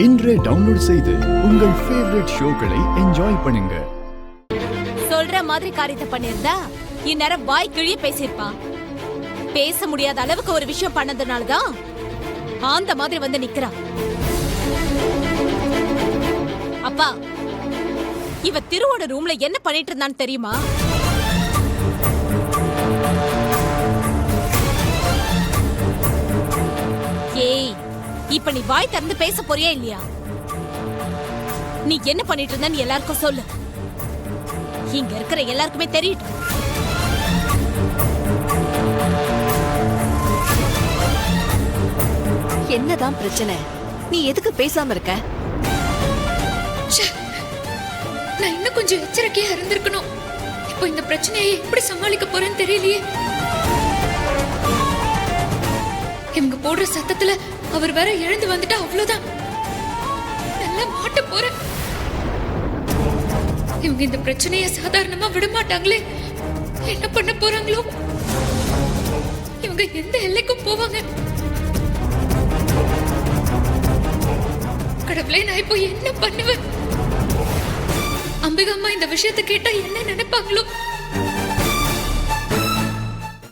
இன்றே டவுன்லோட் செய்து உங்கள் ஃபேவரட் ஷோக்களை என்ஜாய் பண்ணுங்க. சொல்ற மாதிரி காரியத்தை பண்ணிருந்தா இந்நேரம் வாய் கிழிய பேசியிருப்பான். பேச முடியாத அளவுக்கு ஒரு விஷயம் பண்ணதுனாலதான் அந்த மாதிரி வந்து நிக்கிறான். அப்பா, இவ திருவோட ரூம்ல என்ன பண்ணிட்டு இருந்தான்னு தெரியுமா? ஏய், இப்ப நீ வாய் திறந்து பேச போறியா இல்லையா? நீ என்ன பண்ணிட்டு இருந்தன்னு எல்லாருக்கும் சொல்லு. இங்க இருக்கிற எல்லாருக்குமே தெரியட்டும். என்னதான் பிரச்சனை? நீ எதுக்கு பேசாம இருக்க? நான் இன்னும் கொஞ்சம் எச்சரிக்கையா இருந்திருக்கணும். இப்போ இந்த பிரச்சனையை எப்படி சமாளிக்க போறேன்னு தெரியலையே. இவங்க போடுற சத்தத்துல அவர் வேற எழுந்து வந்துட்டா அவ்வளவுதான். நல்லா மாட்ட போறேன். இவங்க இந்த பிரச்சனையை சாதாரணமா விட மாட்டாங்களே. என்ன பண்ண போறாங்களோ? இவங்க எந்த எல்லைக்கும் போவாங்க? கடவுளே, நான் இப்போ என்ன பண்ணுவேன்? அம்பிகா அம்மா இந்த விஷயத்தை கேட்டா என்ன நினைப்பாங்களோ?